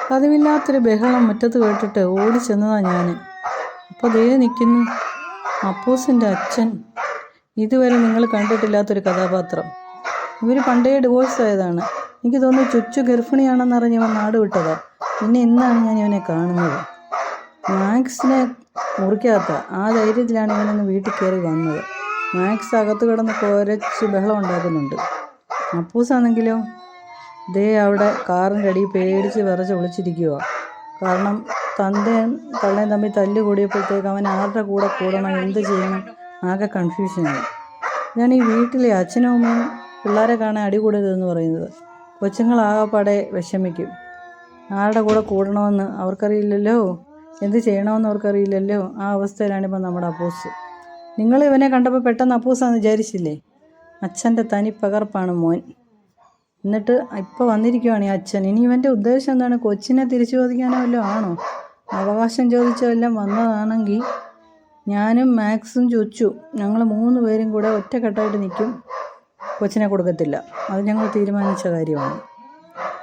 പതിവില്ലാത്തൊരു ബഹളം മുറ്റത്ത് കേട്ടിട്ട് ഓടി ചെന്നതാണ് ഞാൻ. അപ്പോൾ ദേ നിൽക്കുന്നു അപ്പൂസിൻ്റെ അച്ഛൻ. ഇതുവരെ നിങ്ങൾ കണ്ടിട്ടില്ലാത്തൊരു കഥാപാത്രം. ഇവർ പണ്ടേ ഡിവോഴ്സ് ആയതാണ്. എനിക്ക് തോന്നുന്നു ചുച്ചു ഗർഭിണിയാണെന്നറിഞ്ഞ് ഇവൻ നാട് വിട്ടതാണ്. പിന്നെ ഇന്നാണ് ഞാൻ ഇവനെ കാണുന്നത്. മാക്സിനെ മുറിക്കാത്ത ആ ധൈര്യത്തിലാണ് ഇവനൊന്ന് വീട്ടിൽ കയറി വന്നത്. മാക്സ് അകത്ത് കിടന്ന് കുരച്ച് ബഹളം ഉണ്ടാക്കുന്നുണ്ട്. അപ്പൂസാണെങ്കിലോ ദേ അവിടെ കാറിൻ്റെ അടിയിൽ പേടിച്ച് വിറച്ച് വിളിച്ചിരിക്കുക. കാരണം തന്തയും തള്ളയും തമ്മിൽ തല്ല് കൂടിയപ്പോഴത്തേക്ക് അവൻ ആരുടെ കൂടെ കൂടണം, എന്ത് ചെയ്യണം, ആകെ കൺഫ്യൂഷനായി. ഇതാണ് ഈ വീട്ടിലെ അച്ഛനും അമ്മയും പിള്ളേരെ കാണാൻ അടി കൂടരുതെന്ന് പറയുന്നത്. കൊച്ചുങ്ങളാകപ്പാടെ വിഷമിക്കും. ആരുടെ കൂടെ കൂടണമെന്ന് അവർക്കറിയില്ലല്ലോ, എന്ത് ചെയ്യണമെന്ന് അവർക്കറിയില്ലല്ലോ. ആ അവസ്ഥയിലാണിപ്പോൾ നമ്മുടെ അപ്പൂസ്. നിങ്ങൾ ഇവനെ കണ്ടപ്പോൾ പെട്ടെന്ന് അപ്പൂസാന്ന് വിചാരിച്ചില്ലേ? അച്ഛൻ്റെ തനി പകർപ്പാണ് മോൻ. എന്നിട്ട് ഇപ്പോൾ വന്നിരിക്കുവാണ് ഈ അച്ഛൻ. ഇനി ഇവൻ്റെ ഉദ്ദേശം എന്താണ്? കൊച്ചിനെ തിരിച്ചു ചോദിക്കാനോ വല്ലതും ആണോ? അവകാശം ചോദിച്ചതെല്ലാം വന്നതാണെങ്കിൽ ഞാനും മാക്സും ചുച്ചു ഞങ്ങൾ 3 പേരും കൂടെ ഒറ്റക്കെട്ടായിട്ട് നിൽക്കും. കൊച്ചിനെ കൊടുക്കത്തില്ല. അത് ഞങ്ങൾ തീരുമാനിച്ച കാര്യമാണ്.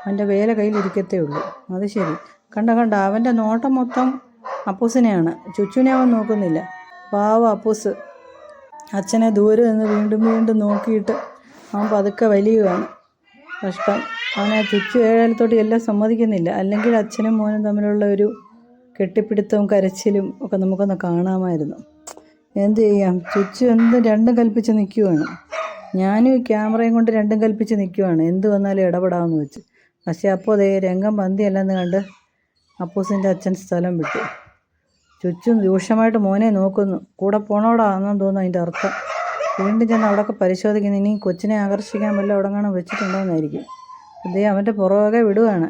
അവൻ്റെ വേല കയ്യിലിരിക്കത്തേ ഉള്ളൂ. അത് ശരി. കണ്ട അവൻ്റെ നോട്ടം മൊത്തം അപ്പൂസിനെയാണ്. ചുച്ചുവിനെ അവൻ നോക്കുന്നില്ല. പാവം അപ്പൂസ് അച്ഛനെ ദൂരെ നിന്ന് വീണ്ടും വീണ്ടും നോക്കിയിട്ട് അവൻ പതുക്കെ വലിയുകയാണ്. കഷ്ടം. അവനെ ചുച്ചു ഏഴാലത്തോട്ട് എല്ലാം സമ്മതിക്കുന്നില്ല. അല്ലെങ്കിൽ അച്ഛനും മോനും തമ്മിലുള്ള ഒരു കെട്ടിപ്പിടുത്തവും കരച്ചിലും ഒക്കെ നമുക്കൊന്ന് കാണാമായിരുന്നു. എന്ത് ചെയ്യാം, ചുച്ചു രണ്ടും കൽപ്പിച്ച് നിൽക്കുവാണ്. ഞാനും ഈ ക്യാമറയും കൊണ്ട് രണ്ടും കൽപ്പിച്ച് നിൽക്കുവാണ്, എന്ത് വന്നാലും ഇടപെടാമെന്ന് വെച്ച്. പക്ഷേ അപ്പോൾ അതേ രംഗം പന്തിയല്ലെന്ന് കണ്ട് അപ്പൂസിൻ്റെ അച്ഛൻ സ്ഥലം വിട്ടു. ചുറ്റും രൂക്ഷമായിട്ട് മോനെ നോക്കുന്നു. കൂടെ പോണോടാ എന്നു തോന്നുന്നു അതിൻ്റെ അർത്ഥം. വീണ്ടും ചെന്ന് അവിടെയൊക്കെ പരിശോധിക്കുന്നു. ഇനി കൊച്ചിനെ ആകർഷിക്കാൻ വല്ല അവിടെങ്ങാനും വെച്ചിട്ടുണ്ടോയെന്നായിരിക്കും. അതേ അവൻ്റെ പുറകെ വിടുവാണ്.